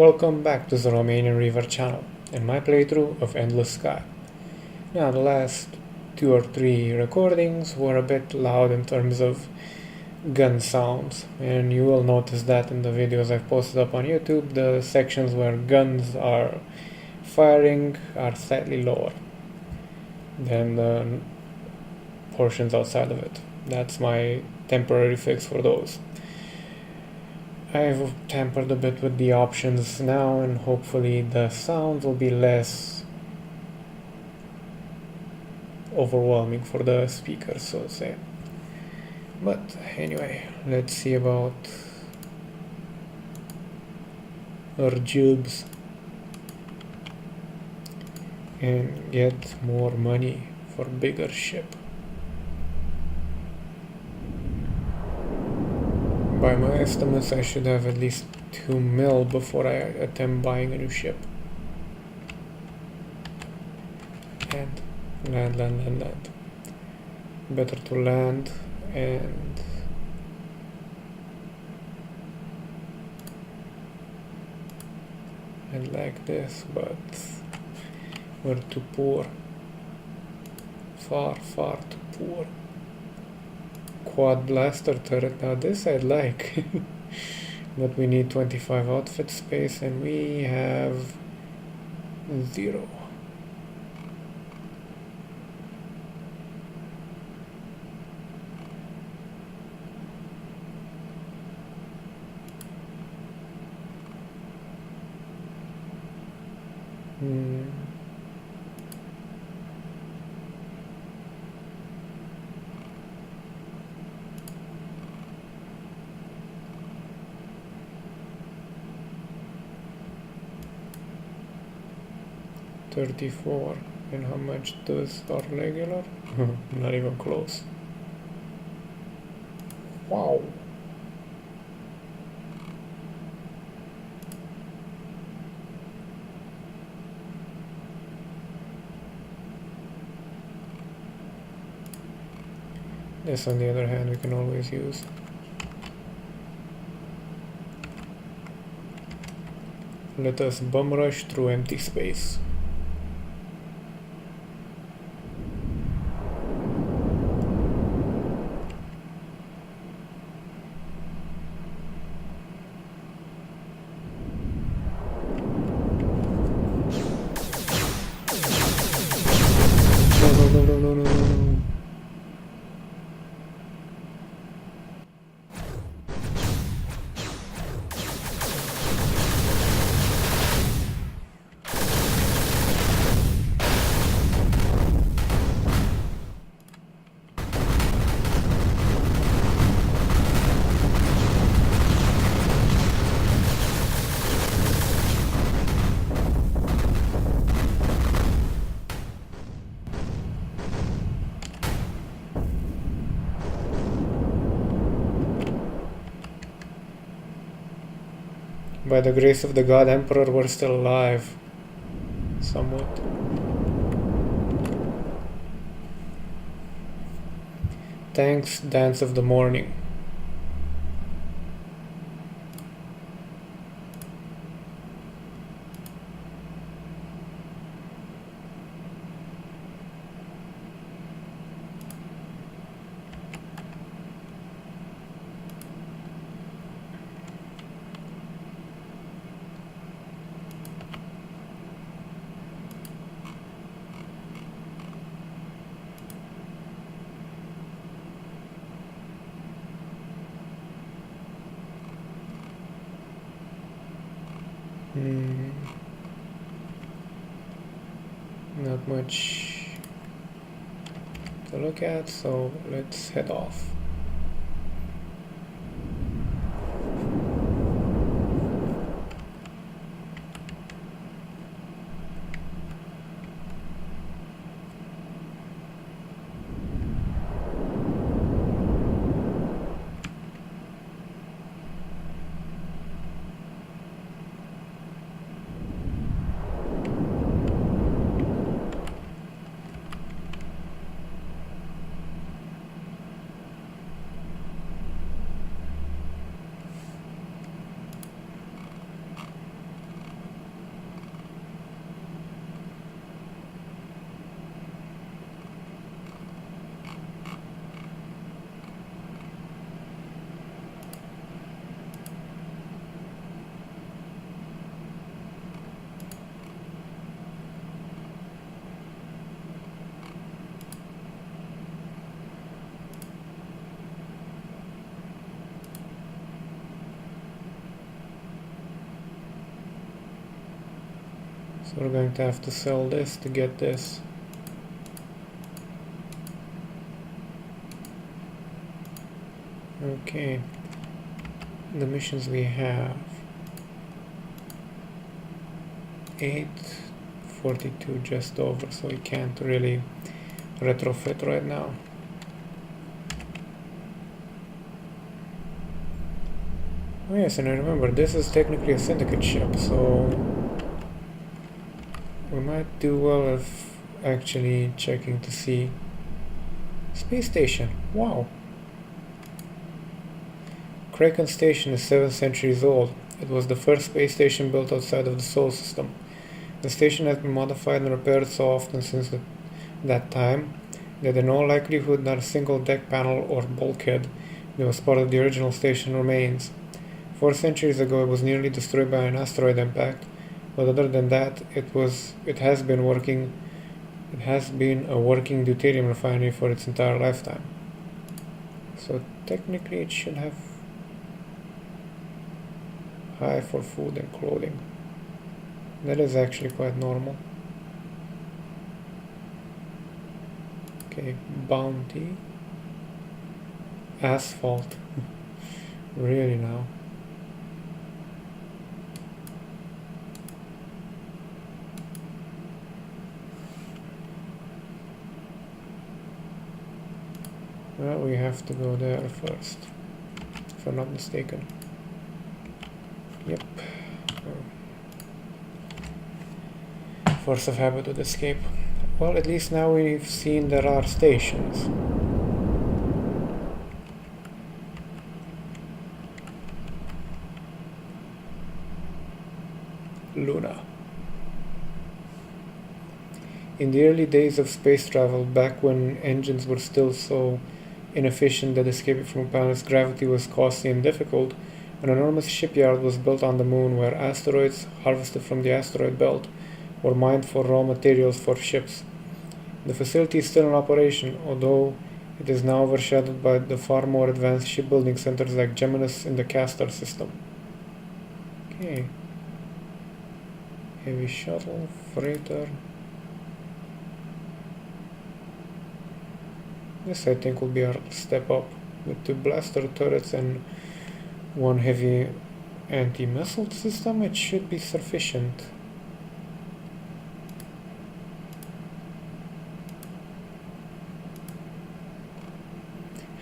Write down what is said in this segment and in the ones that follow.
Welcome back to the Romanian River channel and my playthrough of Endless Sky. Now the last 2 or 3 recordings were a bit loud in terms of gun sounds, and you will notice that in the videos I've posted up on YouTube, the sections where guns are firing are slightly lower than the portions outside of it. That's my temporary fix for those. I've tampered a bit with the options now, and hopefully the sound will be less overwhelming for the speakers, so to say. But anyway, let's see about our jobs and get more money for bigger ship. By my estimates, I should have at least 2 mil before I attempt buying a new ship. And land. Better to land and like this, but we're too poor. Far too poor. Quad blaster turret, now this I'd like. But we need 25 outfit space and we have 0. $34, and how much does our regular? Not even close. Wow. This, on the other hand, we can always use. Let us bum rush through empty space. No. By the grace of the God Emperor, we're still alive. Somewhat. Thanks, Dance of the Morning. Not much to look at, so let's head off. So we're going to have to sell this to get this. Okay, the missions we have 842 just over, so we can't really retrofit right now. Oh yes, and I remember this is technically a Syndicate ship, so we might do well if actually checking to see. Space station, wow! Kraken Station is 7 centuries old. It was the first space station built outside of the Solecism. The station has been modified and repaired so often since that time that in all likelihood not a single deck panel or bulkhead that was part of the original station remains. 4 centuries ago it was nearly destroyed by an asteroid impact, but other than that it has been a working deuterium refinery for its entire lifetime. So technically it should have high for food and clothing. That is actually quite normal. Okay, bounty. Asphalt. Really now. Well, we have to go there first, if I'm not mistaken. Yep. Force of habit would escape. Well, at least now we've seen there are stations. Luna. In the early days of space travel, back when engines were still so inefficient that escaping from a planet's gravity was costly and difficult, an enormous shipyard was built on the moon where asteroids harvested from the asteroid belt were mined for raw materials for ships. The facility is still in operation, although it is now overshadowed by the far more advanced shipbuilding centers like Geminus in the Castor system. Okay. Heavy shuttle, freighter. This I think will be our step up. With 2 blaster turrets and 1 heavy anti-missile system, it should be sufficient.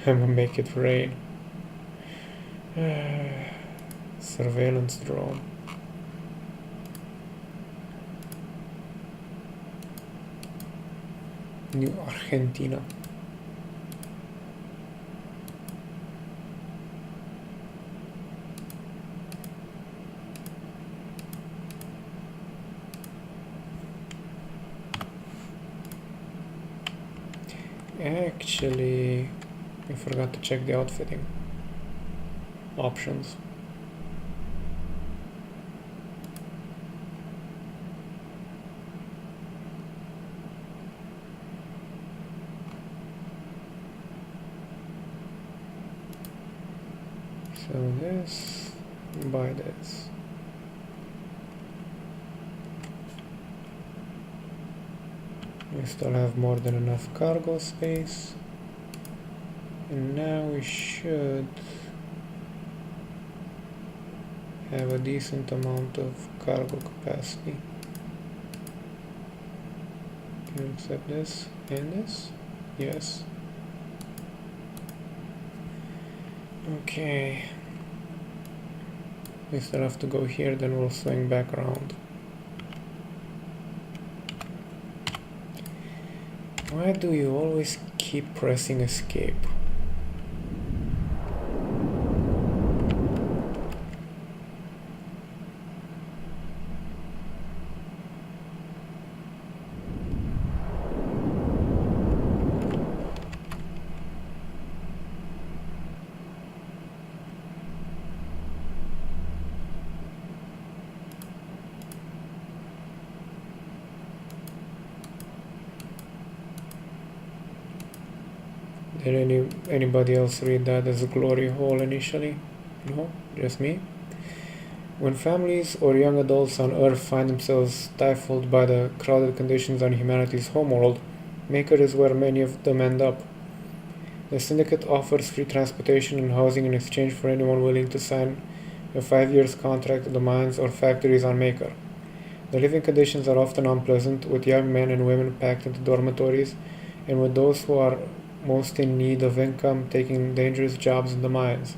I'm gonna make it rain. Surveillance drone. New Argentina. Actually, I forgot to check the outfitting options. So this, buy this. We still have more than enough cargo space. And now we should have a decent amount of cargo capacity. Can you accept this and this? Yes. Okay. We still have to go here, then we'll swing back around. Why do you always keep pressing escape? Did anybody else read that as a glory hole initially? No? Just me? When families or young adults on Earth find themselves stifled by the crowded conditions on humanity's homeworld, Maker is where many of them end up. The Syndicate offers free transportation and housing in exchange for anyone willing to sign a 5 year contract at the mines or factories on Maker. The living conditions are often unpleasant, with young men and women packed into dormitories, and with those who are most in need of income taking dangerous jobs in the mines.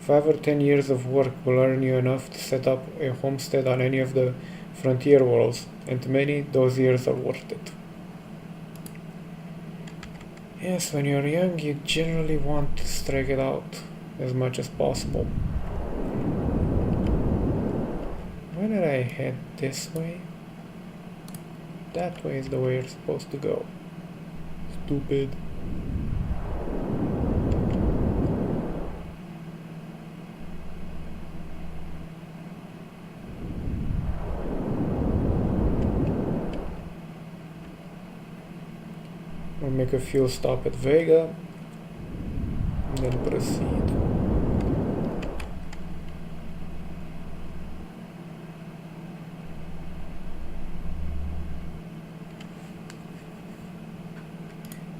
5 or 10 years of work will earn you enough to set up a homestead on any of the frontier worlds, and to many, those years are worth it. Yes, when you're young, you generally want to strike it out as much as possible. Why did I head this way? That way is the way you're supposed to go. Stupid. We'll make a fuel stop at Vega and then proceed.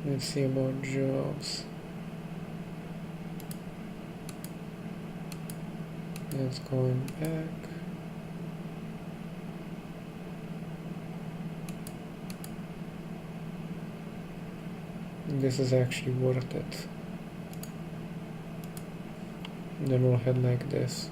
Let's see about jobs. That's going back. This is actually worth it. And then we'll head like this.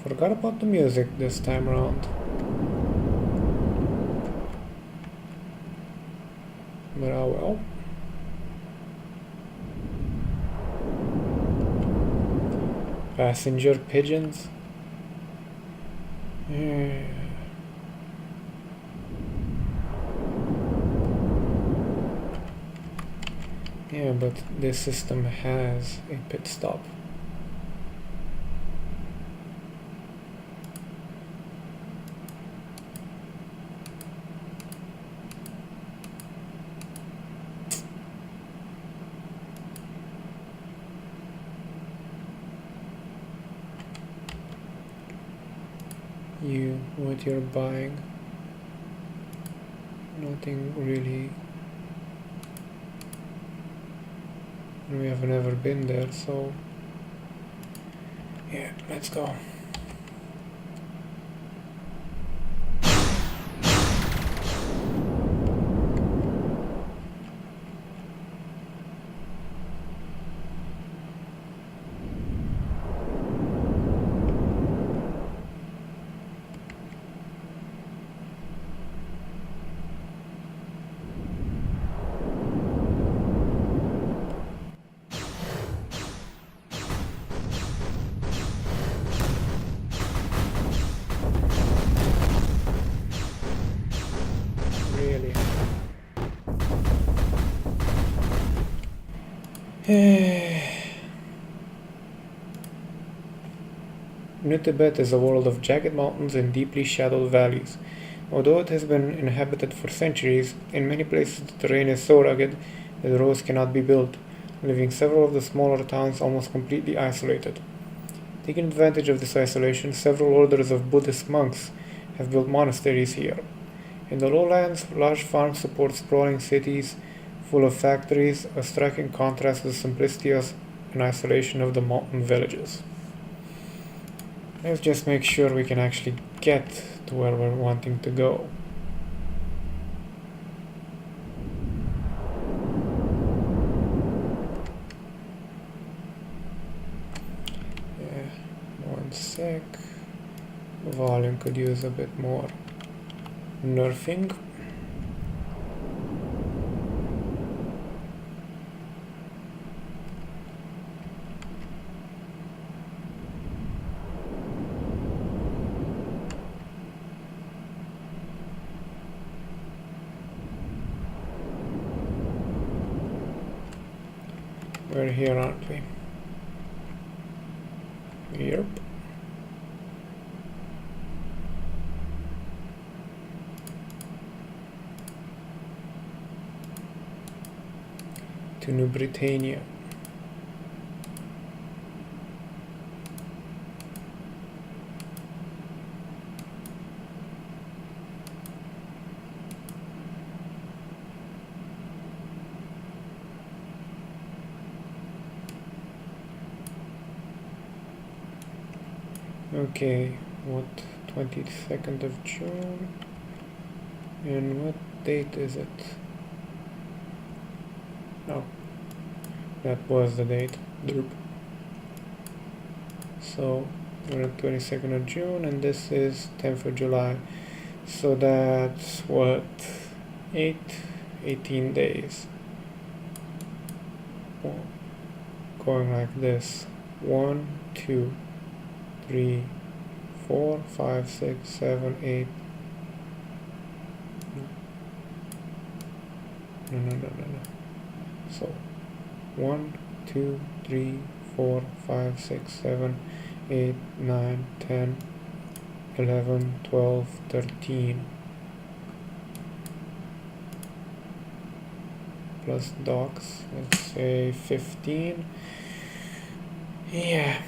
Forgot about the music this time around. But oh well. Passenger pigeons. Yeah, but this system has a pit stop. What you're buying, nothing really. We have never been there, so yeah, let's go. New Tibet is a world of jagged mountains and deeply shadowed valleys. Although it has been inhabited for centuries, in many places the terrain is so rugged that roads cannot be built, leaving several of the smaller towns almost completely isolated. Taking advantage of this isolation, several orders of Buddhist monks have built monasteries here. In the lowlands, large farms support sprawling cities full of factories, a striking contrast to the simplicity and isolation of the mountain villages. Let's just make sure we can actually get to where we're wanting to go. Yeah, one sec. The volume could use a bit more nerfing. We're here, aren't we? Yep. to New Britannia. Okay, what 22nd of June, and what date is it? No, that was the date. Derp. So we're at 22nd of June, and this is 10th of July. So that's what, 18 days. Well, going like this: 1, 2, 3, 4, 5, 6, 7, 8. No. So 1, 2, 3, 4, 5, 6, 7, 8, 9, 10, 11, 12, 13. Plus docs, let's say 15. Yeah.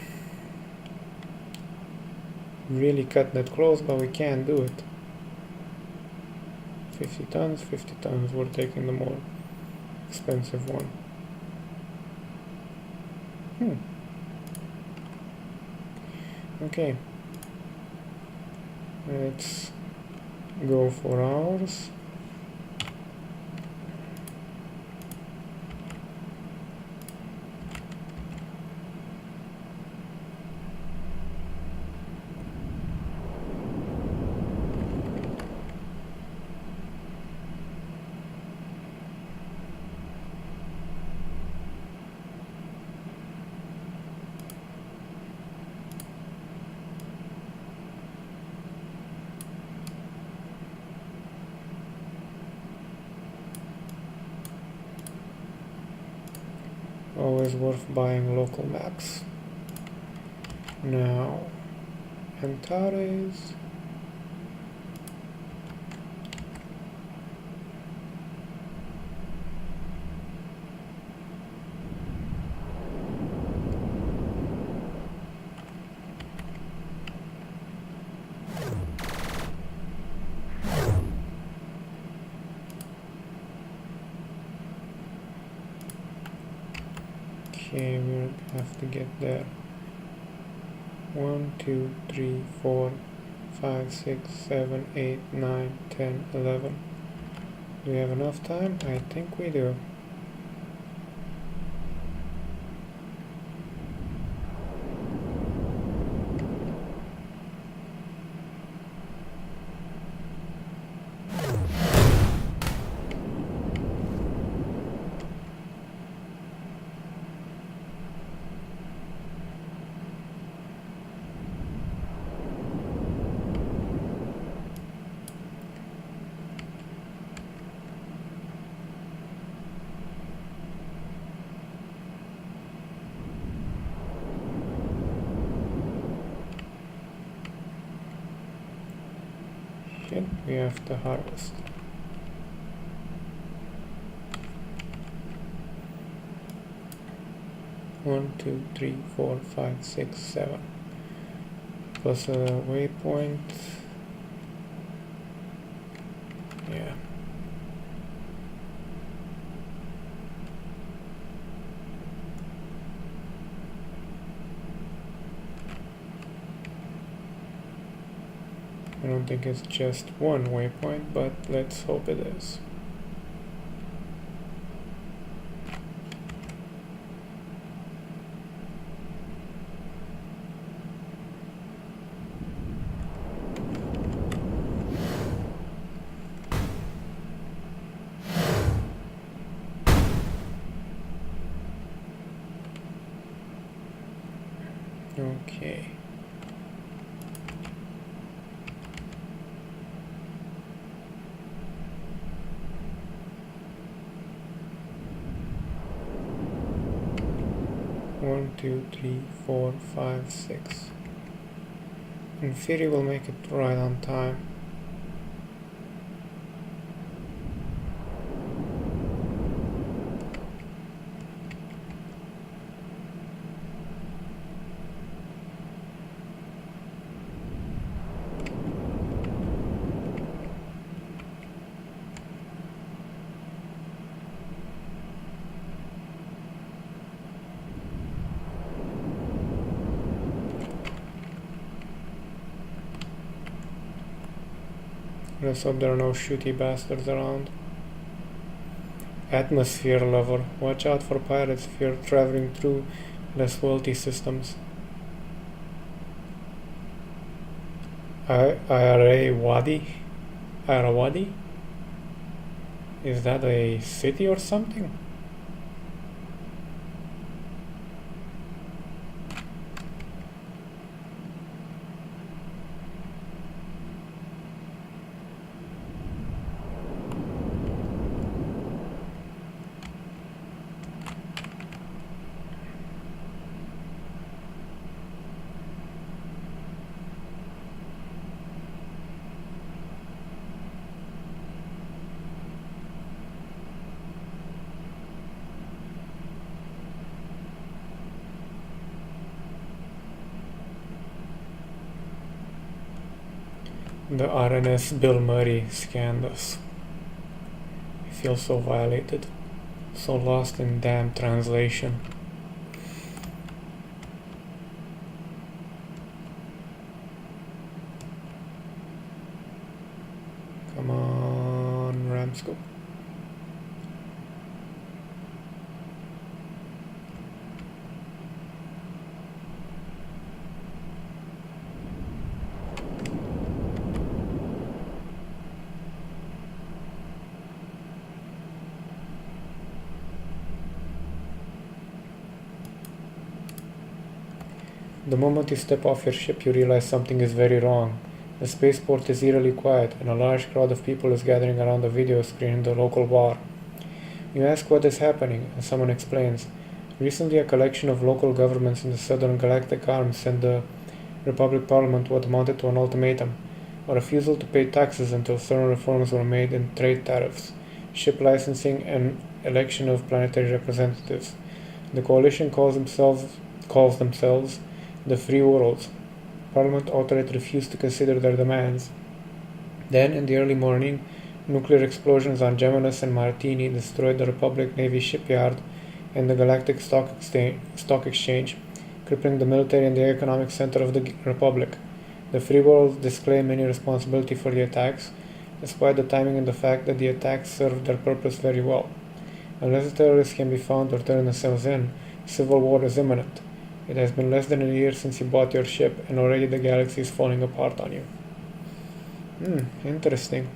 Really cutting it close, but we can't do it. 50 tons, we're taking the more expensive one. Okay, let's go for hours. Always worth buying local maps. Now, Antares. Okay, we'll have to get there. 1, 2, 3, 4, 5, 6, 7, 8, 9, 10, 11. Do we have enough time? I think we do. We have to harvest. One, 2, 3, 4, 5, 6, 7. Plus a waypoint. Yeah. I don't think it's just one waypoint, but let's hope it is. Okay. One, 2, 3, 4, 5, 6. In theory, we'll make it right on time. Let's hope there are no shooty bastards around. Atmosphere lover. Watch out for pirates if you're traveling through less wealthy systems. Irawadi? Is that a city or something? The RNS Bill Murray scanned us. I feel so violated, so lost in damn translation. Come on, Ramscope. The moment you step off your ship, you realize something is very wrong. The spaceport is eerily quiet, and a large crowd of people is gathering around a video screen in the local bar. You ask what is happening, and someone explains. Recently, a collection of local governments in the Southern Galactic Arm sent the Republic Parliament what amounted to an ultimatum: a refusal to pay taxes until certain reforms were made in trade tariffs, ship licensing, and election of planetary representatives. The coalition calls themselves the Free Worlds. Parliament outright refused to consider their demands. Then, in the early morning, nuclear explosions on Geminus and Martini destroyed the Republic Navy shipyard and the Galactic Stock Exchange, crippling the military and the economic center of the Republic. The Free Worlds disclaim any responsibility for the attacks, despite the timing and the fact that the attacks served their purpose very well. Unless the terrorists can be found or turn themselves in, civil war is imminent. It has been less than a year since you bought your ship, and already the galaxy is falling apart on you. Interesting.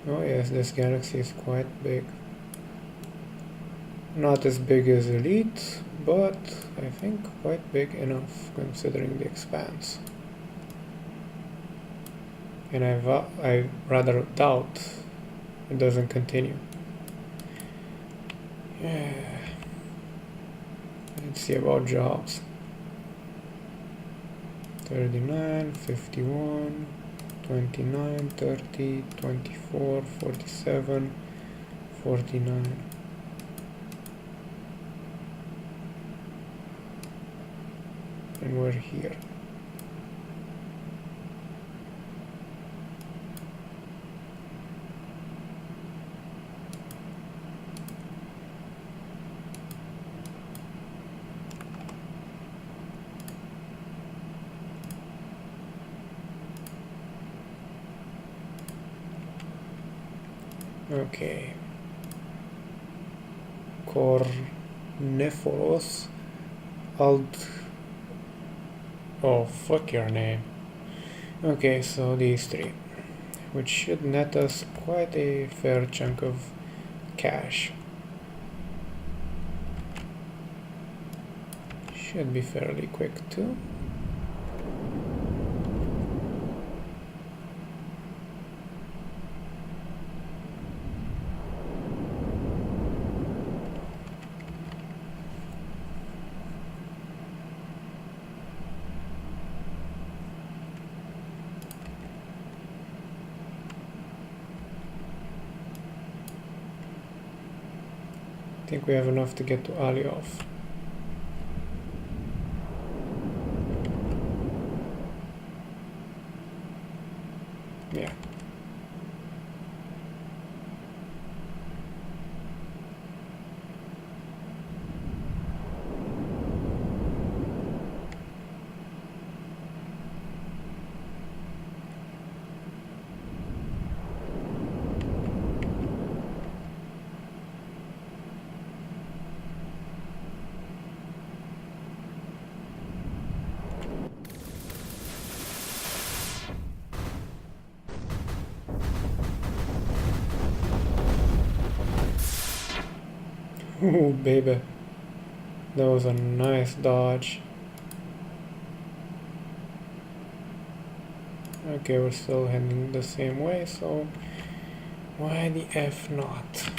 Oh yes, this galaxy is quite big. Not as big as Elite, but I think quite big enough considering the expanse. And I rather doubt it doesn't continue. Yeah. Let's see about jobs. 39, 51, 29, 30, 24, 47, 49. And we're here. Okay. Corniferous Oh, fuck your name. Okay, so these three, which should net us quite a fair chunk of cash. Should be fairly quick too. I think we have enough to get to Aliov. Yeah. Ooh, baby. That was a nice dodge. Okay, we're still heading the same way, so why the F not?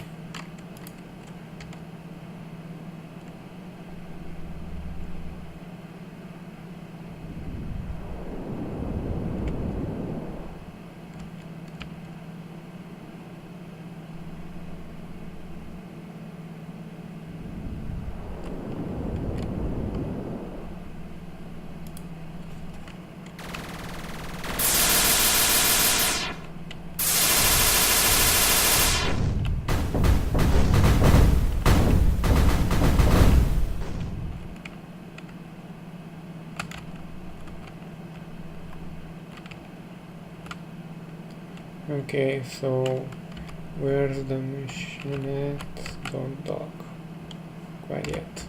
Okay, so where's the mission at? Don't dock. Quite yet.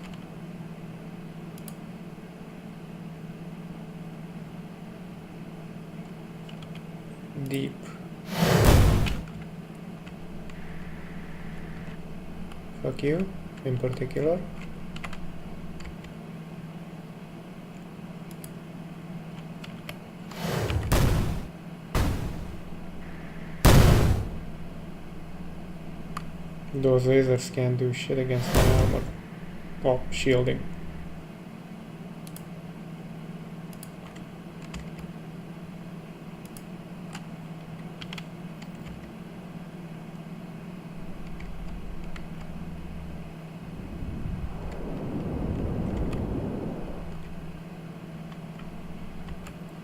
Deep. Fuck you, in particular. Those lasers can't do shit against my armor. Well, shielding.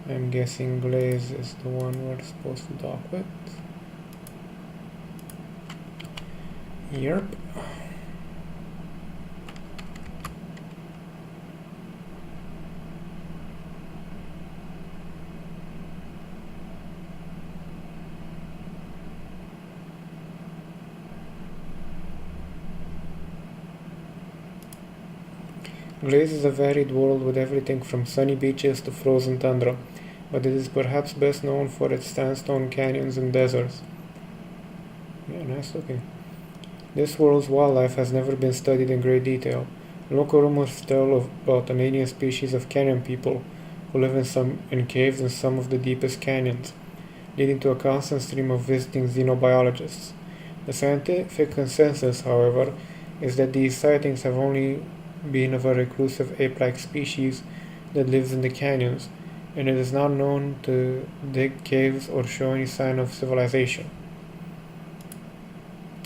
I'm guessing Blaze is the one we're supposed to dock with. Yep. Glaze is a varied world with everything from sunny beaches to frozen tundra, but it is perhaps best known for its sandstone canyons and deserts. Yeah, nice looking. This world's wildlife has never been studied in great detail. Local rumors tell about an alien species of canyon people who live in caves in some of the deepest canyons, leading to a constant stream of visiting xenobiologists. The scientific consensus, however, is that these sightings have only been of a reclusive ape-like species that lives in the canyons, and it is not known to dig caves or show any sign of civilization.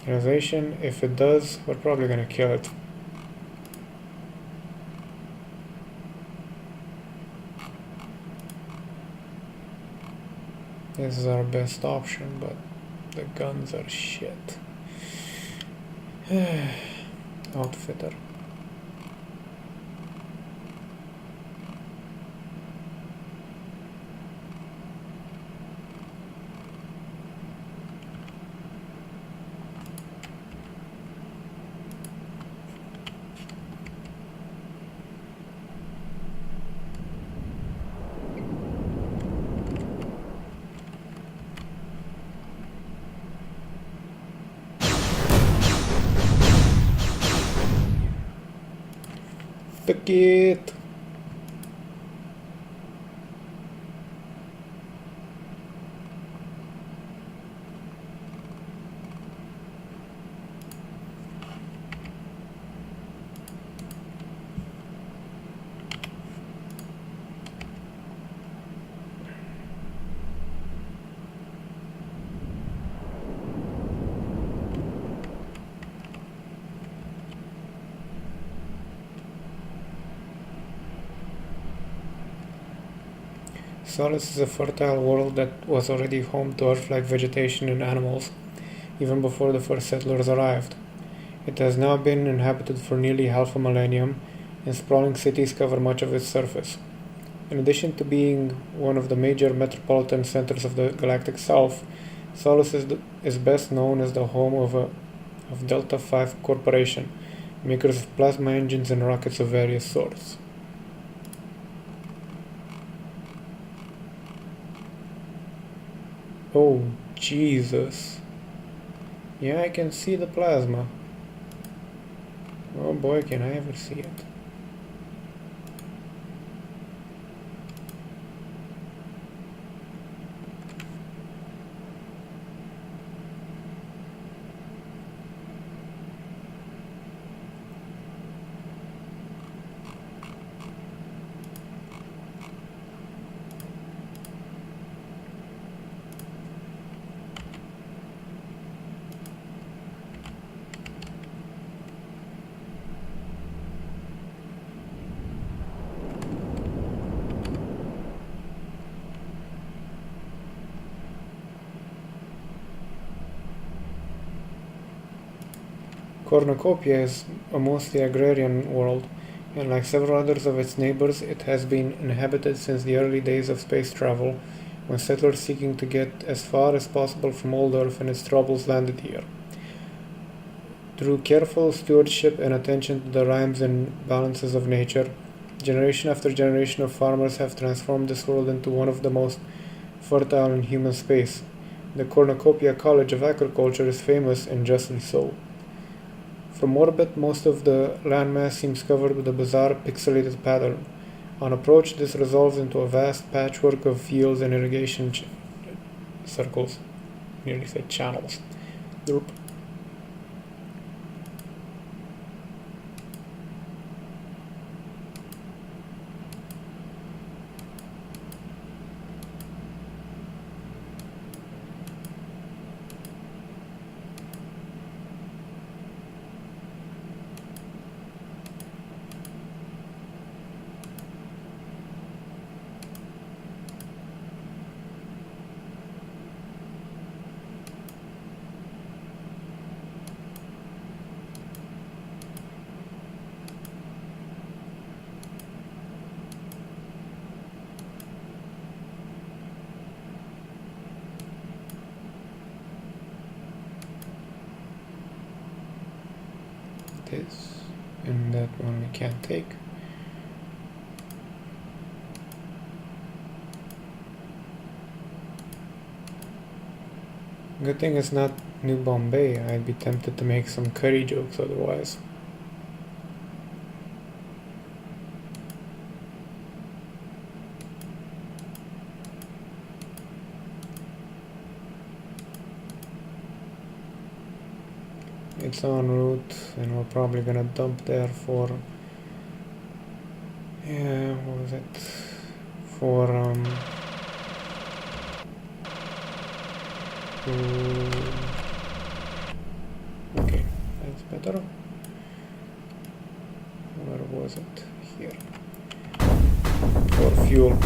If it does, we're probably gonna kill it. This is our best option, but the guns are shit. Outfitter. Fuck it. Solis is a fertile world that was already home to Earth-like vegetation and animals, even before the first settlers arrived. It has now been inhabited for nearly half a millennium, and sprawling cities cover much of its surface. In addition to being one of the major metropolitan centers of the galactic south, Solis is best known as the home of Delta 5 Corporation, makers of plasma engines and rockets of various sorts. Oh, Jesus. Yeah, I can see the plasma. Oh boy, can I ever see it. Cornucopia is a mostly agrarian world, and like several others of its neighbors, it has been inhabited since the early days of space travel, when settlers seeking to get as far as possible from old Earth and its troubles landed here. Through careful stewardship and attention to the rhymes and balances of nature, generation after generation of farmers have transformed this world into one of the most fertile in human space. The Cornucopia College of Agriculture is famous, and justly so. From orbit, most of the landmass seems covered with a bizarre pixelated pattern. On approach, this resolves into a vast patchwork of fields and irrigation circles. Nearly said channels. Derp. This and that one we can't take. Good thing it's not New Bombay. I'd be tempted to make some curry jokes otherwise. It's en route, and we're probably gonna dump there for, yeah, what was it? For, okay, that's better. Where was it? Here. For fuel.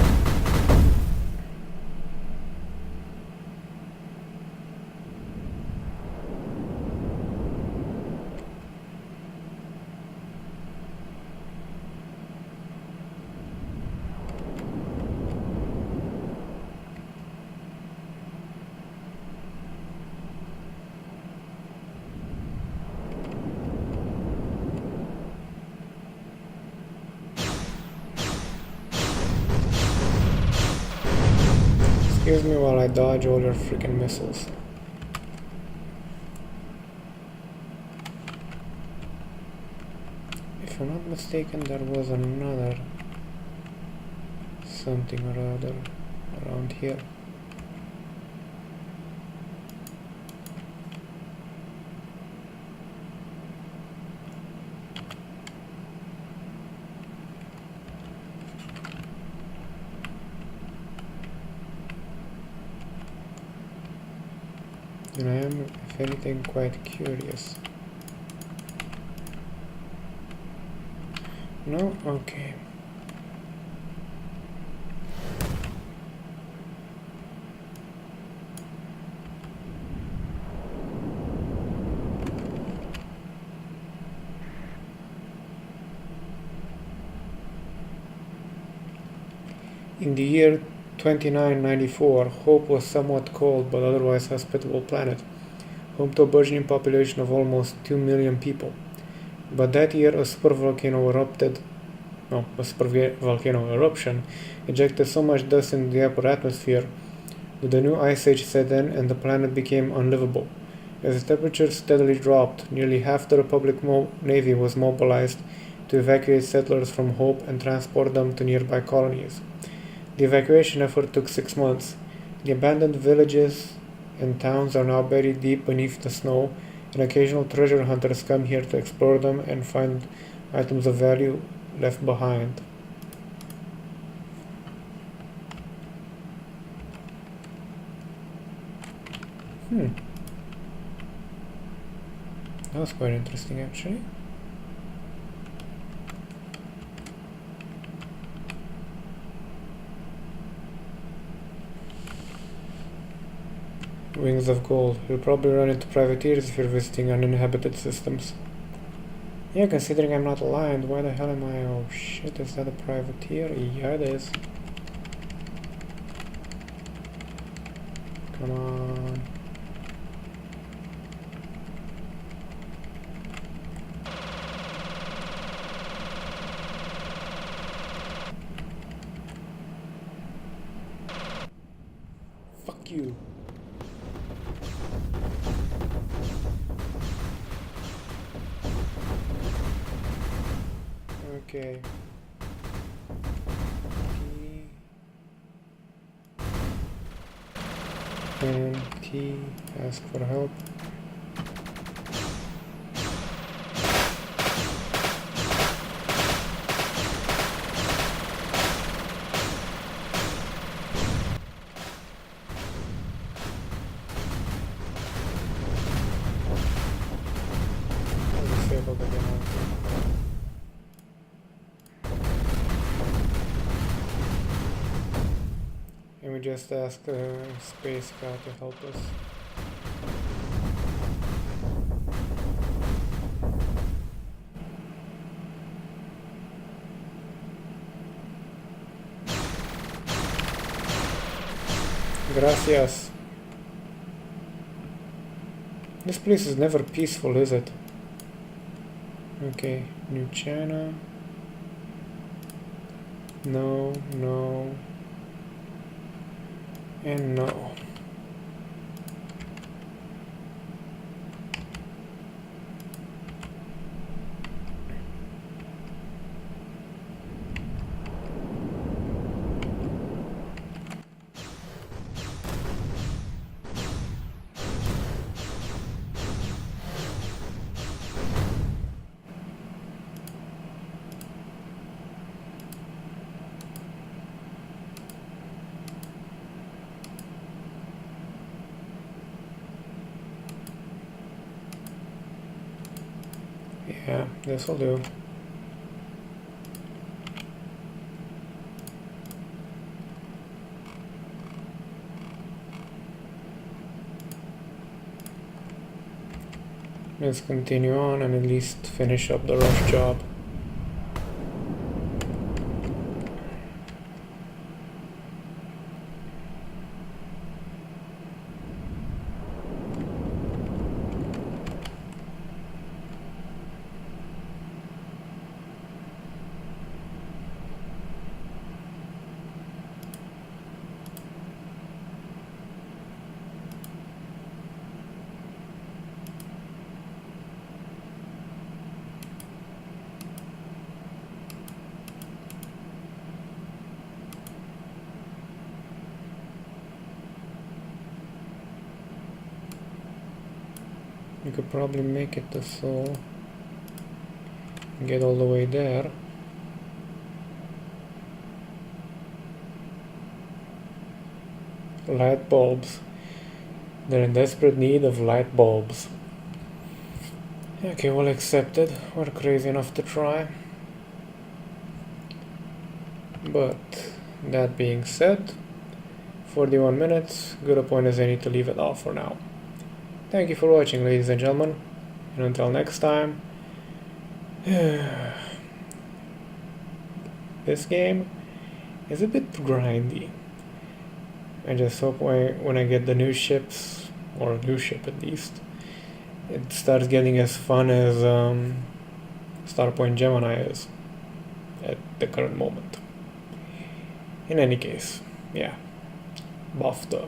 Excuse me while I dodge all your freaking missiles. If I'm not mistaken, there was another something or other around here. And I am, if anything, quite curious. No? Okay. In the year 2994, Hope was somewhat cold but otherwise hospitable planet, home to a burgeoning population of almost 2 million people. But that year, a supervolcano eruption ejected so much dust into the upper atmosphere that the new ice age set in and the planet became unlivable. As the temperature steadily dropped, nearly half the Republic Navy was mobilized to evacuate settlers from Hope and transport them to nearby colonies. The evacuation effort took 6 months. The abandoned villages and towns are now buried deep beneath the snow, and occasional treasure hunters come here to explore them and find items of value left behind. That was quite interesting, actually. Wings of Gold. You'll probably run into privateers if you're visiting uninhabited systems. Yeah, considering I'm not aligned, why the hell am I? Oh shit, is that a privateer? Yeah, it is. Come on. Fuck you. Okay. And T, ask for help. Disable the demo. And we just ask the space guy to help us. Gracias. This place is never peaceful, is it? Okay, New China. No, no. And no. Yeah, this will do. Let's continue on and at least finish up the rush job. You could probably make it to Seoul and get all the way there. Light bulbs. They're in desperate need of light bulbs. Okay, well accepted. We're crazy enough to try. But that being said, 41 minutes, good a point as any to leave it off for now. Thank you for watching, ladies and gentlemen, and until next time, this game is a bit grindy. I just hope when I get the new ships, or a new ship at least, it starts getting as fun as Starpoint Gemini is at the current moment. In any case, yeah, buff the